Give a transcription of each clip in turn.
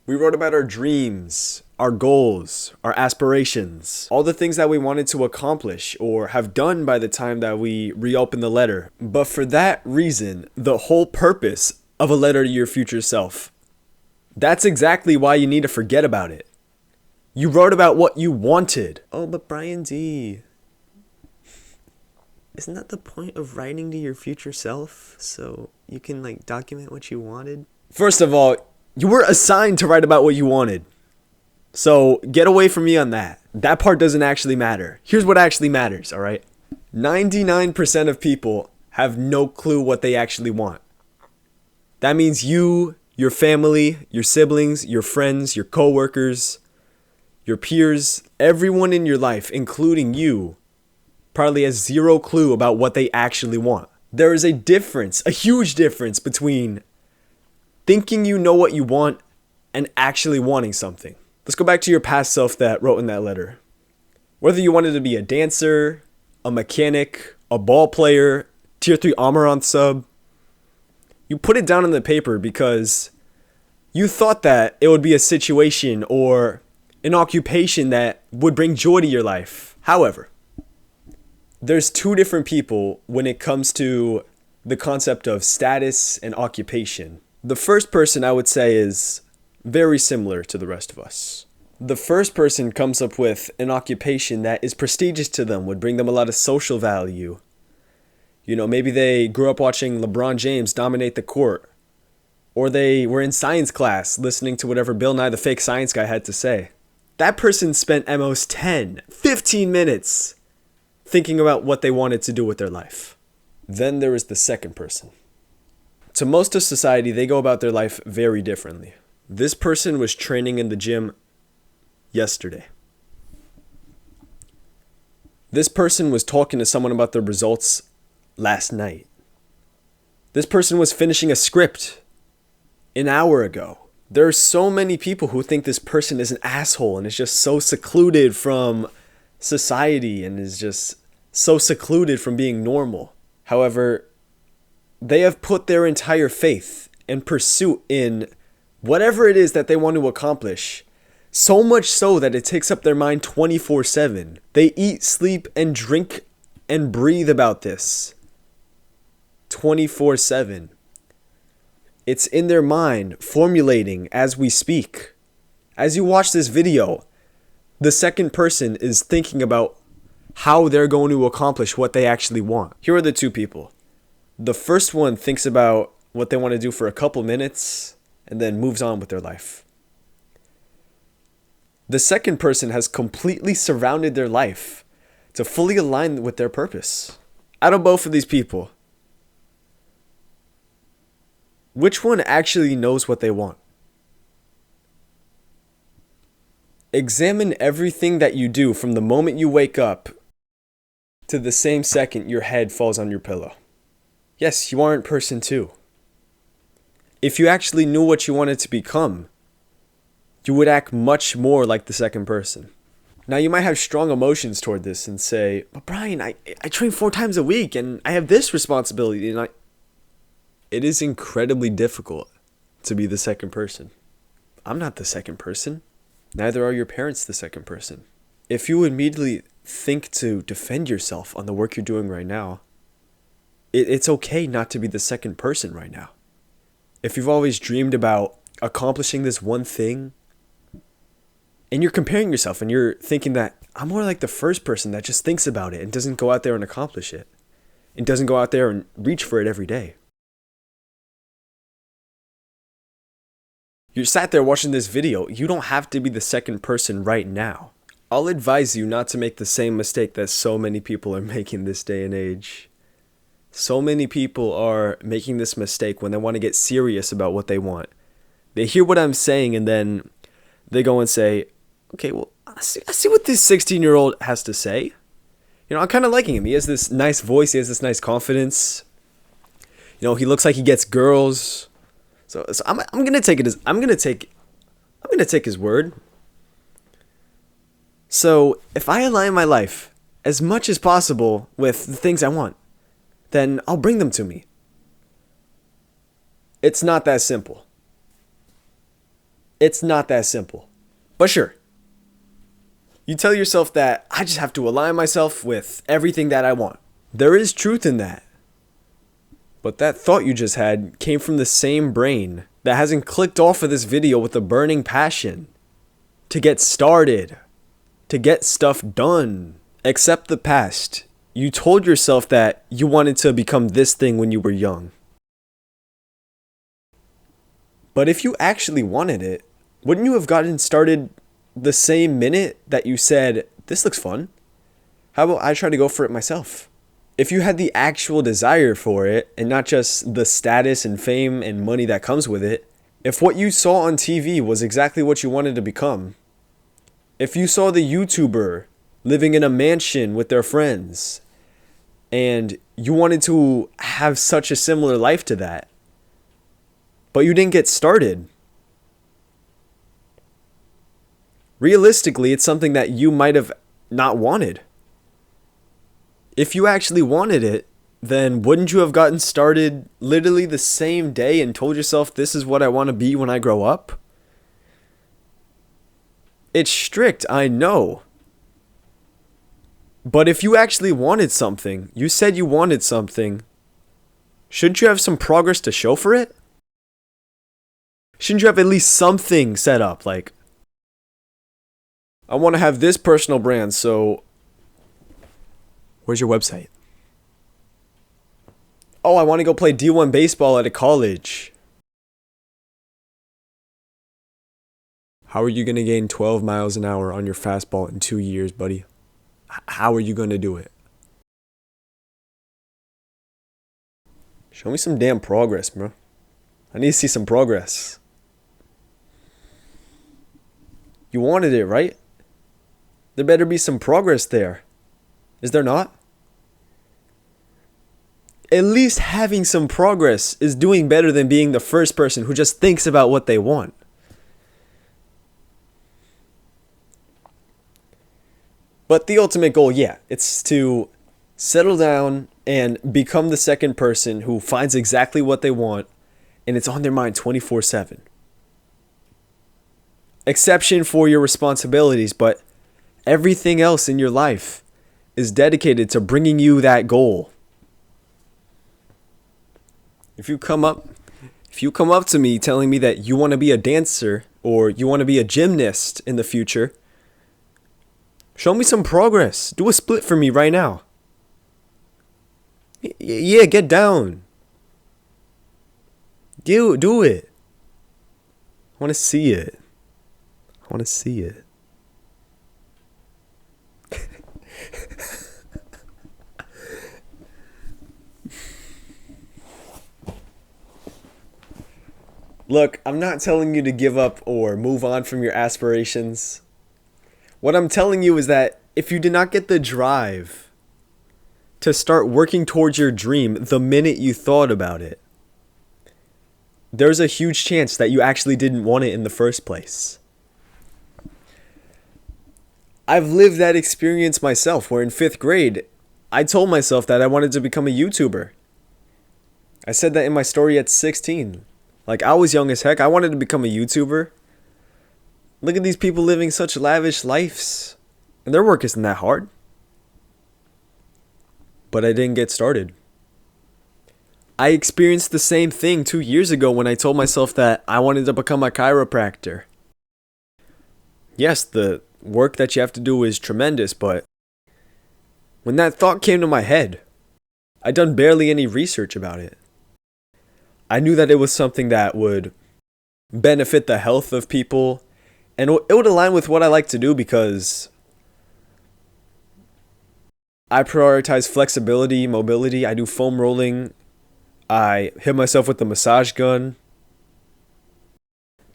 We wrote about our dreams, our goals, our aspirations, all the things that we wanted to accomplish or have done by the time that we reopened the letter. But for that reason, the whole purpose of a letter to your future self, that's exactly why you need to forget about it. You wrote about what you wanted. Oh, but Brian D., isn't that the point of writing to your future self? So you can document what you wanted? First of all, you were assigned to write about what you wanted. So get away from me on that. That part doesn't actually matter. Here's what actually matters, all right? 99% of people have no clue what they actually want. That means you, your family, your siblings, your friends, your coworkers, your peers, everyone in your life, including you, probably has zero clue about what they actually want. There is a difference, a huge difference between thinking you know what you want and actually wanting something. Let's go back to your past self that wrote in that letter. Whether you wanted to be a dancer, a mechanic, a ball player, tier 3 Amaranth sub, you put it down on the paper because you thought that it would be a situation or an occupation that would bring joy to your life. However, there's two different people when it comes to the concept of status and occupation. The first person I would say is very similar to the rest of us. The first person comes up with an occupation that is prestigious to them, would bring them a lot of social value. You know, maybe they grew up watching LeBron James dominate the court, or they were in science class listening to whatever Bill Nye the Fake Science Guy had to say. That person spent at most 10, 15 minutes thinking about what they wanted to do with their life. Then there is the second person. To most of society, they go about their life very differently. This person was training in the gym yesterday. This person was talking to someone about their results last night. This person was finishing a script an hour ago. There are so many people who think this person is an asshole and is just so secluded from society and is just so secluded from being normal. However, they have put their entire faith and pursuit in whatever it is that they want to accomplish, so much so that it takes up their mind 24/7. They eat, sleep, and drink and breathe about this 24/7. It's in their mind, formulating as we speak. As you watch this video, the second person is thinking about how they're going to accomplish what they actually want. Here are the two people. The first one thinks about what they want to do for a couple minutes and then moves on with their life. The second person has completely surrounded their life to fully align with their purpose. Out of both of these people, which one actually knows what they want? Examine everything that you do from the moment you wake up to the same second your head falls on your pillow. Yes, you aren't person two. If you actually knew what you wanted to become, you would act much more like the second person. Now, you might have strong emotions toward this and say, but Brian, I train 4 times a week and I have this responsibility. And It is incredibly difficult to be the second person. I'm not the second person. Neither are your parents the second person. If you immediately think to defend yourself on the work you're doing right now, it's okay not to be the second person right now. If you've always dreamed about accomplishing this one thing, and you're comparing yourself and you're thinking that I'm more like the first person that just thinks about it and doesn't go out there and accomplish it, and doesn't go out there and reach for it every day. You're sat there watching this video. You don't have to be the second person right now. I'll advise you not to make the same mistake that so many people are making this day and age. So many people are making this mistake when they want to get serious about what they want. They hear what I'm saying and then they go and say, okay, well, I see what this 16-year-old has to say. You know, I'm kind of liking him. He has this nice voice. He has this nice confidence. You know, he looks like he gets girls. So I'm gonna take it as I'm gonna take his word. So if I align my life as much as possible with the things I want, then I'll bring them to me. It's not that simple. It's not that simple. But sure, you tell yourself that I just have to align myself with everything that I want. There is truth in that. But that thought you just had came from the same brain that hasn't clicked off of this video with a burning passion to get started, to get stuff done. Accept the past. You told yourself that you wanted to become this thing when you were young. But if you actually wanted it, wouldn't you have gotten started the same minute that you said, this looks fun? How about I try to go for it myself? If you had the actual desire for it and not just the status and fame and money that comes with it, if what you saw on TV was exactly what you wanted to become, if you saw the YouTuber living in a mansion with their friends and you wanted to have such a similar life to that, but you didn't get started, realistically, it's something that you might have not wanted. If you actually wanted it, then wouldn't you have gotten started literally the same day and told yourself, this is what I want to be when I grow up? It's strict, I know. But if you actually wanted something, you said you wanted something, shouldn't you have some progress to show for it? Shouldn't you have at least something set up? Like, I want to have this personal brand, so where's your website? Oh, I want to go play D1 baseball at a college. How are you going to gain 12 miles an hour on your fastball in 2 years, buddy? How are you going to do it? Show me some damn progress, bro. I need to see some progress. You wanted it, right? There better be some progress there. Is there not? At least having some progress is doing better than being the first person who just thinks about what they want. But the ultimate goal, yeah, it's to settle down and become the second person who finds exactly what they want and it's on their mind 24/7. Exception for your responsibilities, but everything else in your life is dedicated to bringing you that goal. If you come up to me telling me that you want to be a dancer or you want to be a gymnast in the future, show me some progress. Do a split for me right now. Yeah, get down. Do it. I want to see it. I want to see it. Look, I'm not telling you to give up or move on from your aspirations. What I'm telling you is that if you did not get the drive to start working towards your dream the minute you thought about it, there's a huge chance that you actually didn't want it in the first place. I've lived that experience myself, where in 5th grade, I told myself that I wanted to become a YouTuber. I said that in my story at 16. Like, I was young as heck. I wanted to become a YouTuber. Look at these people living such lavish lives. And their work isn't that hard. But I didn't get started. I experienced the same thing 2 years ago when I told myself that I wanted to become a chiropractor. Yes, the work that you have to do is tremendous, but when that thought came to my head, I'd done barely any research about it. I knew that it was something that would benefit the health of people, and it would align with what I like to do because I prioritize flexibility, mobility. I do foam rolling. I hit myself with the massage gun.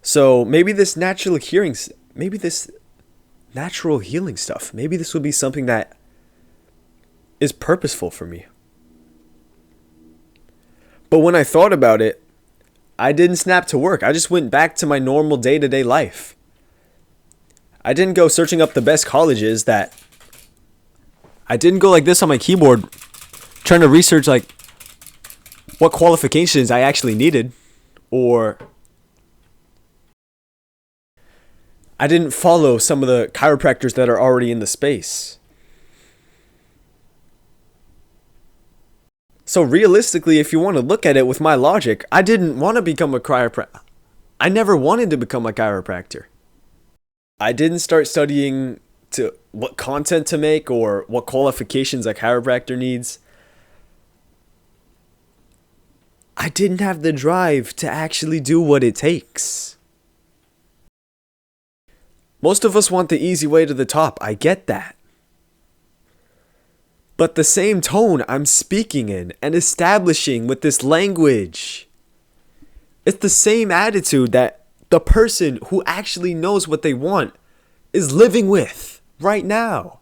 So maybe this natural healing stuff, maybe this would be something that is purposeful for me. But when I thought about it, I didn't snap to work. I just went back to my normal day-to-day life. I didn't go searching up the best colleges I didn't go like this on my keyboard trying to research like what qualifications I actually needed or I didn't follow some of the chiropractors that are already in the space. So realistically, if you want to look at it with my logic, I didn't want to become a chiropractor. I never wanted to become a chiropractor. I didn't start studying to what content to make or what qualifications a chiropractor needs. I didn't have the drive to actually do what it takes. Most of us want the easy way to the top. I get that. But the same tone I'm speaking in and establishing with this language, it's the same attitude that the person who actually knows what they want is living with right now.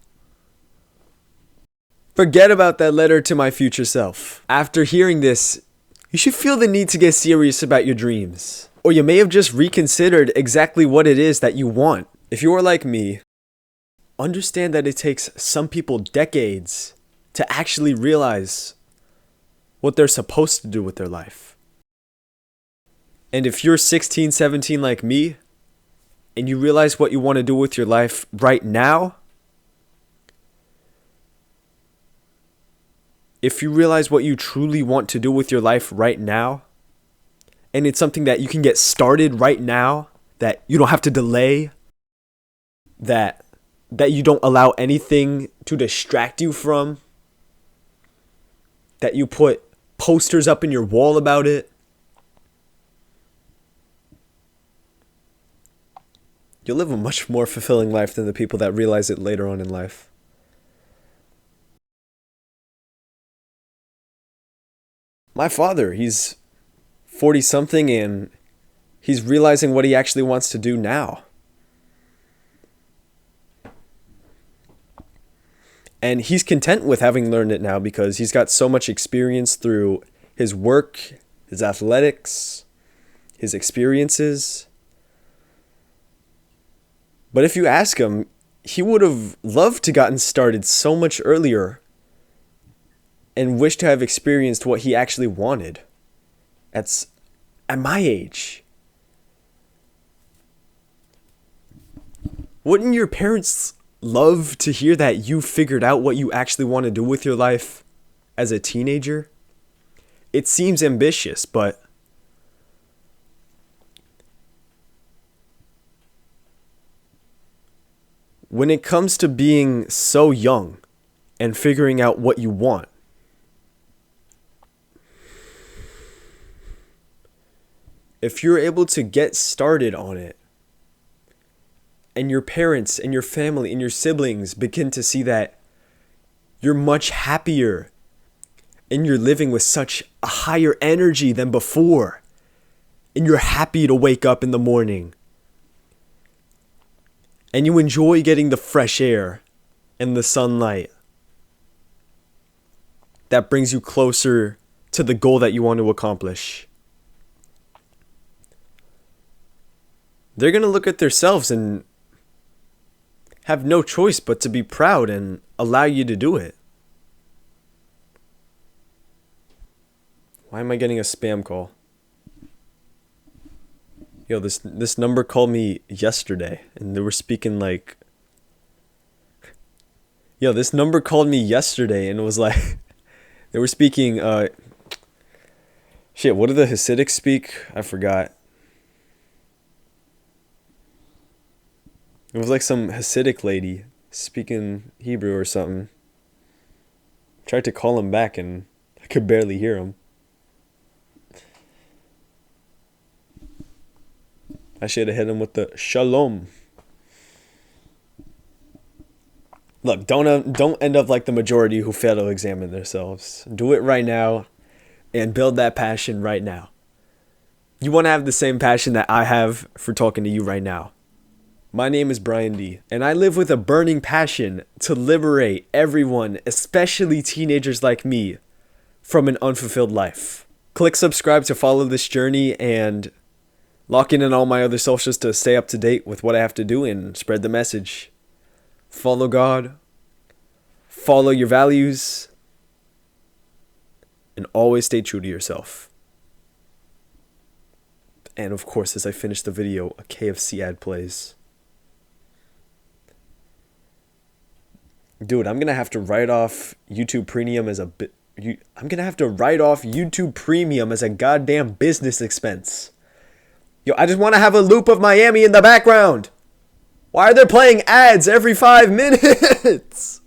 Forget about that letter to my future self. After hearing this, you should feel the need to get serious about your dreams. Or you may have just reconsidered exactly what it is that you want. If you are like me, understand that it takes some people decades to actually realize what they're supposed to do with their life. And if you're 16, 17 like me, and you realize what you want to do with your life right now, if you realize what you truly want to do with your life right now, and it's something that you can get started right now, that you don't have to delay, that you don't allow anything to distract you from, that you put posters up in your wall about it, you'll live a much more fulfilling life than the people that realize it later on in life. My father, he's 40 something and he's realizing what he actually wants to do now. And he's content with having learned it now because he's got so much experience through his work, his athletics, his experiences. But if you ask him, he would have loved to gotten started so much earlier and wished to have experienced what he actually wanted at my age. Wouldn't your parents love to hear that you figured out what you actually want to do with your life as a teenager? It seems ambitious, but when it comes to being so young and figuring out what you want, if you're able to get started on it, and your parents and your family and your siblings begin to see that you're much happier and you're living with such a higher energy than before, and you're happy to wake up in the morning, and you enjoy getting the fresh air and the sunlight, that brings you closer to the goal that you want to accomplish. They're going to look at themselves and have no choice but to be proud and allow you to do it. Why am I getting a spam call? Yo, this number called me yesterday and they were speaking like... Yo, this number called me yesterday and it was like... They were speaking... Shit, what do the Hasidics speak? I forgot. It was like some Hasidic lady speaking Hebrew or something. Tried to call him back and I could barely hear him. I should have hit him with the shalom. Look, don't end up like the majority who fail to examine themselves. Do it right now and build that passion right now. You want to have the same passion that I have for talking to you right now. My name is Brian D, and I live with a burning passion to liberate everyone, especially teenagers like me, from an unfulfilled life. Click subscribe to follow this journey and lock in on all my other socials to stay up to date with what I have to do and spread the message. Follow God, follow your values, and always stay true to yourself. And of course, as I finish the video, a KFC ad plays. Dude, I'm gonna have to write off YouTube Premium as a bit. I'm gonna have to write off YouTube Premium as a goddamn business expense. Yo, I just want to have a loop of Miami in the background. Why are they playing ads every 5 minutes?